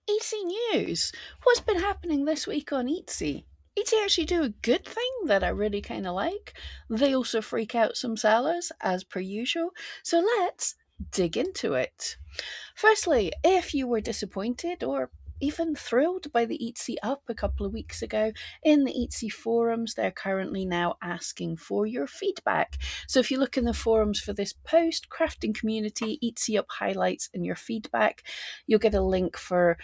Etsy news. What's been happening this week on Etsy? Etsy actually do a good thing that I really kind of like. They also freak out some sellers, as per usual. So let's dig into it. Firstly, if you were disappointed or even thrilled by the Etsy up a couple of weeks ago, in the Etsy forums, they're currently now asking for your feedback. So if you look in the forums for this post, crafting community, Etsy up highlights, and your feedback, you'll get a link for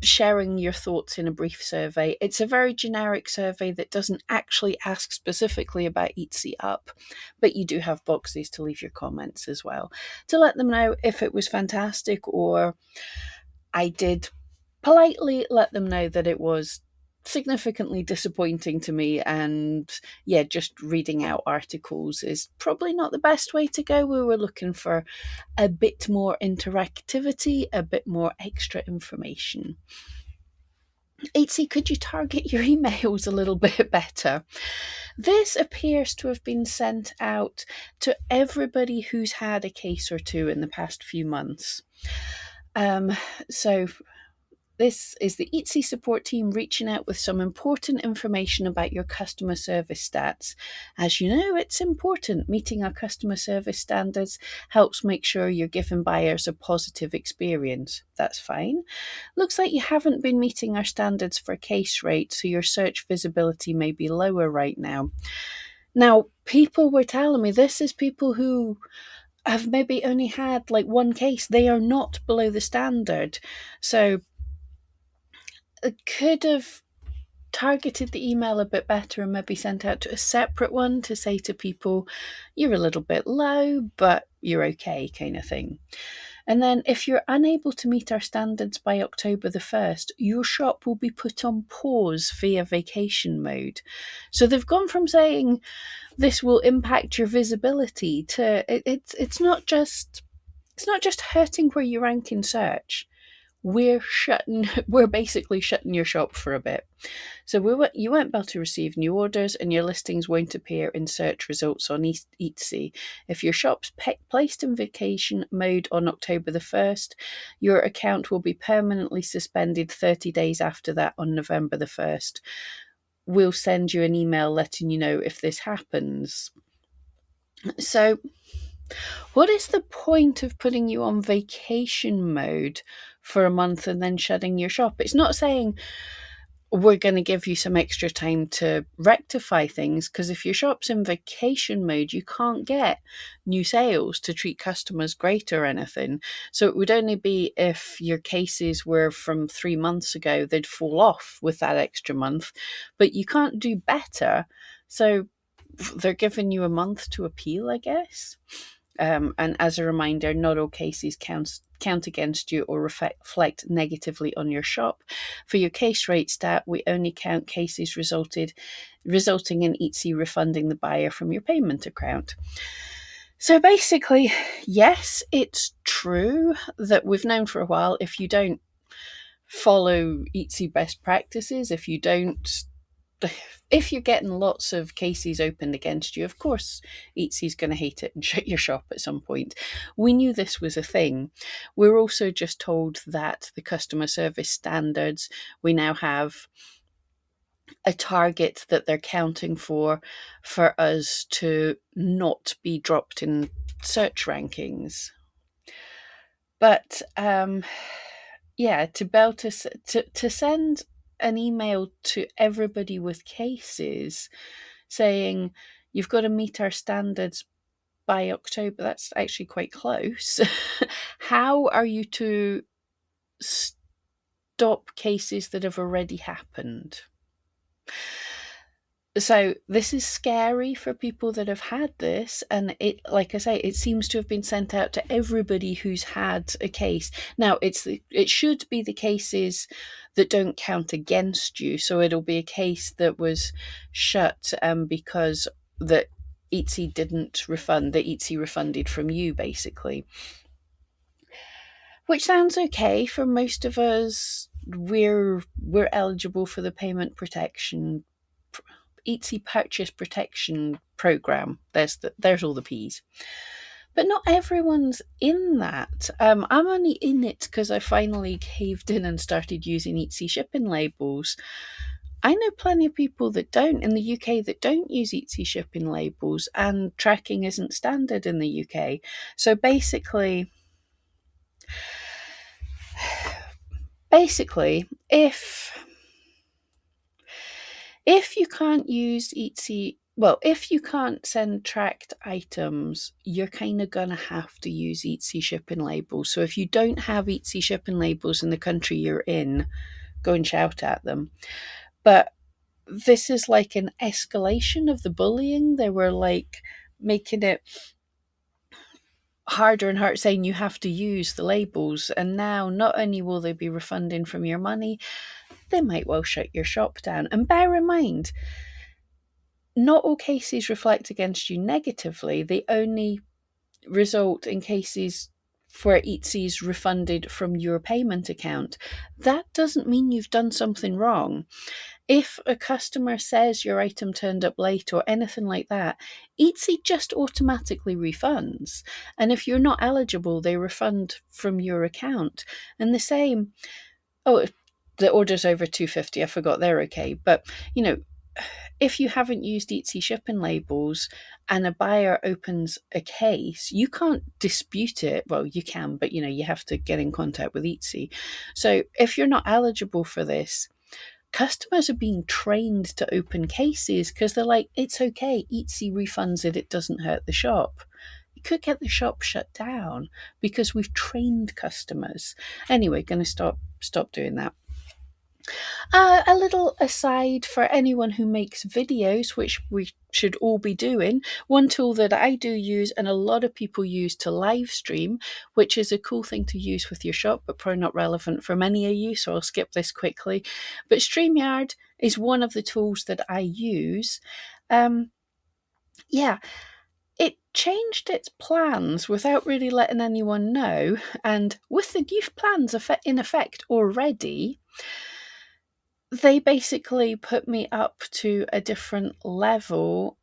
sharing your thoughts in a brief survey. It's a very generic survey that doesn't actually ask specifically about Etsy Up, but you do have boxes to leave your comments as well to let them know if it was fantastic, or I did politely let them know that it was significantly disappointing to me, and yeah, just reading out articles is probably not the best way to go. We were looking for a bit more interactivity, a bit more extra information. Etsy, could you target your emails a little bit better? This appears to have been sent out to everybody who's had a case or two in the past few months. So this is the Etsy support team reaching out with some important information about your customer service stats. As you know, it's important. Meeting our customer service standards helps make sure you're giving buyers a positive experience. That's fine. Looks like you haven't been meeting our standards for case rate, so your search visibility may be lower right now. Now, people were telling me this is people who have maybe only had like one case. They are not below the standard. So could have targeted the email a bit better and maybe sent out to a separate one to say to people, you're a little bit low, but you're okay, kind of thing. And then if you're unable to meet our standards by October the 1st, your shop will be put on pause via vacation mode. So they've gone from saying this will impact your visibility to it's not just hurting where you rank in search. We're basically shutting your shop for a bit. So you won't be able to receive new orders, and your listings won't appear in search results on Etsy. If your shop's placed in vacation mode on October the 1st, your account will be permanently suspended 30 days after that on November the 1st. We'll send you an email letting you know if this happens. So what is the point of putting you on vacation mode for a month and then shutting your shop? It's not saying we're going to give you some extra time to rectify things, because if your shop's in vacation mode, you can't get new sales to treat customers great or anything. So it would only be if your cases were from 3 months ago, they'd fall off with that extra month, but you can't do better. So they're giving you a month to appeal, I guess. And as a reminder, not all cases count against you or reflect negatively on your shop. For your case rate stat, we only count cases resulting in Etsy refunding the buyer from your payment account. So basically, yes, it's true that we've known for a while, if you don't follow Etsy best practices, if you're getting lots of cases opened against you, of course, Etsy's going to hate it and shut your shop at some point. We knew this was a thing. We're also just told that the customer service standards, we now have a target that they're counting for us to not be dropped in search rankings. But yeah, to be able to send an email to everybody with cases saying you've got to meet our standards by October, that's actually quite close. How are you to stop cases that have already happened? So this is scary for people that have had this, and it, like I say, it seems to have been sent out to everybody who's had a case. Now it should be the cases that don't count against you, so it'll be a case that was shut because that Etsy didn't refund, that Etsy refunded from you, basically. Which sounds okay for most of us. We're eligible for the payment protection Etsy purchase protection program. There's all the P's. But not everyone's in that. I'm only in it because I finally caved in and started using Etsy shipping labels. I know plenty of people that don't in the UK that don't use Etsy shipping labels, and tracking isn't standard in the UK. So basically, if you can't use Etsy, well, if you can't send tracked items, you're kind of going to have to use Etsy shipping labels. So if you don't have Etsy shipping labels in the country you're in, go and shout at them. But this is like an escalation of the bullying. They were like making it harder and harder, saying you have to use the labels. And now not only will they be refunding from your money, they might well shut your shop down. And bear in mind, not all cases reflect against you negatively. They only result in cases where Etsy's refunded from your payment account. That doesn't mean you've done something wrong. If a customer says your item turned up late or anything like that, Etsy just automatically refunds. And if you're not eligible, they refund from your account. And the same, the order's over $250, I forgot, they're okay. But, if you haven't used Etsy shipping labels and a buyer opens a case, you can't dispute it. Well, you can, but you have to get in contact with Etsy. So if you're not eligible for this, customers are being trained to open cases because they're like, it's okay, Etsy refunds it, it doesn't hurt the shop. You could get the shop shut down because we've trained customers. Anyway, going to stop doing that. A little aside for anyone who makes videos, which we should all be doing, one tool that I do use and a lot of people use to live stream, which is a cool thing to use with your shop, but probably not relevant for many of you, so I'll skip this quickly. But StreamYard is one of the tools that I use. It changed its plans without really letting anyone know, and with the new plans in effect already, they basically put me up to a different level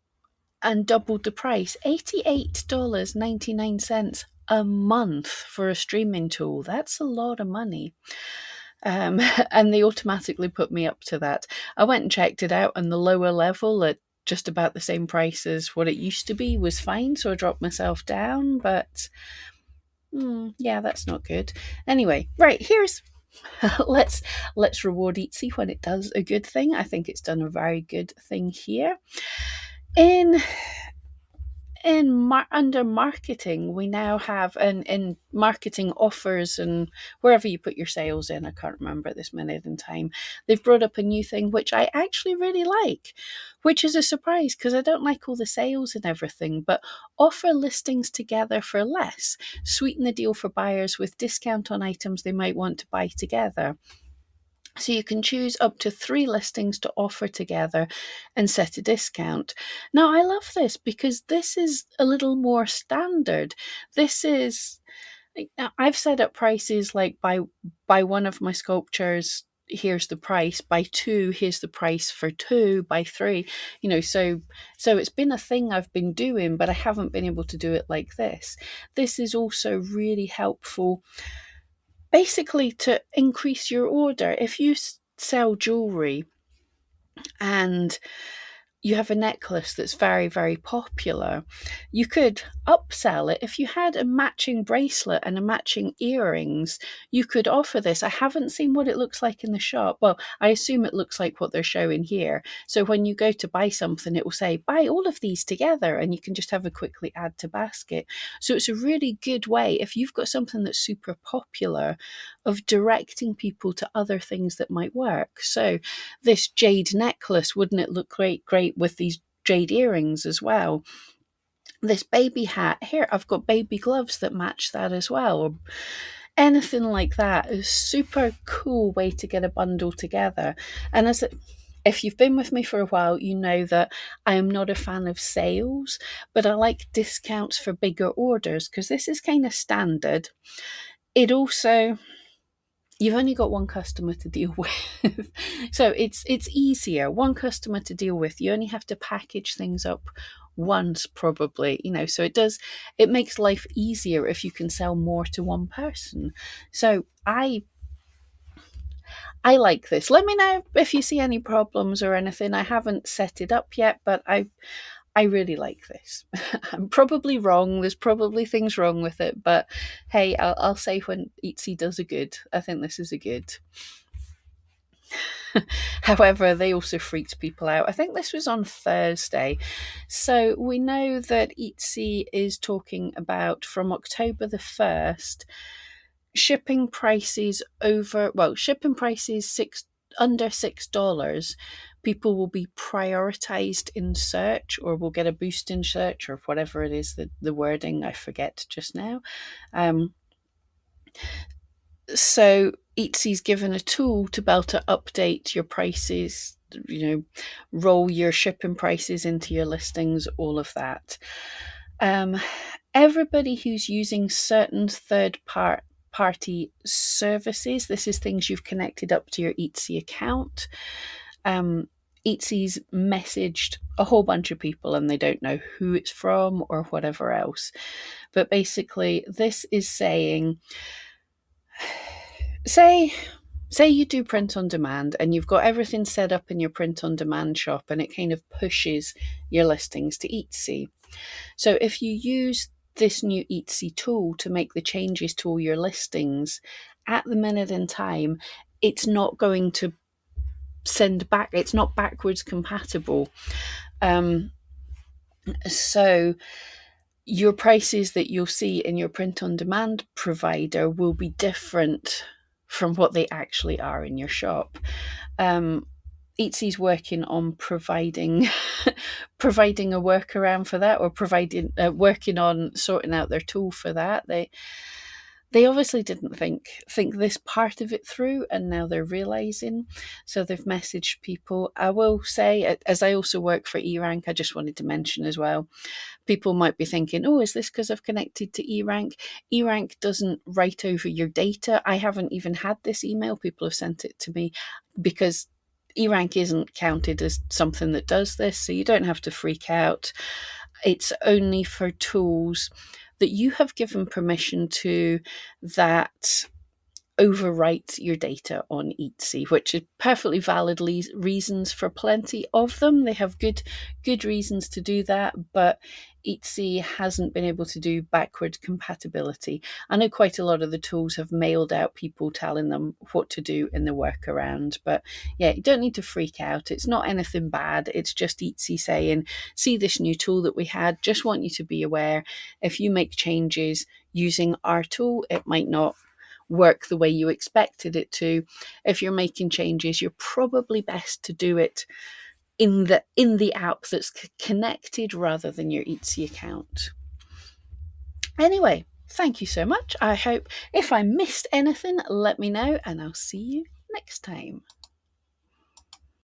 and doubled the price. $88.99 a month for a streaming tool. That's a lot of money. And they automatically put me up to that. I went and checked it out, and the lower level at just about the same price as what it used to be was fine, so I dropped myself down, but yeah, that's not good. Anyway, right, let's reward Etsy when it does a good thing. I think it's done a very good thing here. Under marketing, we now have in marketing offers and wherever you put your sales in, I can't remember at this minute in time, they've brought up a new thing which I actually really like, which is a surprise because I don't like all the sales and everything, but offer listings together for less. Sweeten the deal for buyers with discount on items they might want to buy together. So you can choose up to 3 listings to offer together and set a discount. Now, I love this because this is a little more standard. I've set up prices like by one of my sculptures, here's the price, by 2, here's the price for 2, by 3, so it's been a thing I've been doing, but I haven't been able to do it like this. This is also really helpful basically to increase your order. If you sell jewelry and you have a necklace that's very, very popular, you could upsell it. If you had a matching bracelet and a matching earrings, you could offer this. I haven't seen what it looks like in the shop. Well, I assume it looks like what they're showing here. So when you go to buy something, it will say, buy all of these together, and you can just have a quickly add to basket. So it's a really good way, if you've got something that's super popular, of directing people to other things that might work. So this jade necklace, wouldn't it look great with these jade earrings as well? This baby hat, here I've got baby gloves that match that as well, or anything like that. Is super cool way to get a bundle together. And if you've been with me for a while, you know that I am not a fan of sales, but I like discounts for bigger orders because this is kind of standard. It also, you've only got one customer to deal with. So it's easier, one customer to deal with. You only have to package things up once, probably, so it makes life easier if you can sell more to one person. So I like this. Let me know if you see any problems or anything. I haven't set it up yet, but I really like this. I'm probably wrong. There's probably things wrong with it, but hey, I'll say when Etsy does a good. I think this is a good. However, they also freaked people out. I think this was on Thursday. So we know that Etsy is talking about from October the 1st, shipping prices under $6, people will be prioritized in search, or will get a boost in search, or whatever it is, the wording I forget just now. So Etsy's given a tool to be able to update your prices, roll your shipping prices into your listings, all of that. Everybody who's using certain third-party services, this is things you've connected up to your Etsy account. Etsy's messaged a whole bunch of people and they don't know who it's from or whatever else. But basically, this is saying, say you do print on demand and you've got everything set up in your print on demand shop, and it kind of pushes your listings to Etsy. So if you use this new Etsy tool to make the changes to all your listings, at the minute in time, it's not going to send back, it's not backwards compatible. So your prices that you'll see in your print on demand provider will be different from what they actually are in your shop. Etsy's working on providing a workaround for that, or working on sorting out their tool for that. They obviously didn't think this part of it through, and now they're realizing. So they've messaged people. I will say, as I also work for eRank, I just wanted to mention as well, people might be thinking, oh, is this because I've connected to eRank? eRank doesn't write over your data. I haven't even had this email. People have sent it to me because eRank isn't counted as something that does this, so you don't have to freak out. It's only for tools that you have given permission to that overwrite your data on Etsy, which is perfectly valid reasons for plenty of them. They have good reasons to do that, but Etsy hasn't been able to do backward compatibility. I know quite a lot of the tools have mailed out people telling them what to do in the workaround, but yeah, you don't need to freak out. It's not anything bad. It's just Etsy saying, see this new tool that we had, just want you to be aware, if you make changes using our tool, it might not work the way you expected it to. If you're making changes, you're probably best to do it in the app that's connected rather than your Etsy account. Anyway, thank you so much. I hope if I missed anything, let me know, and I'll see you next time.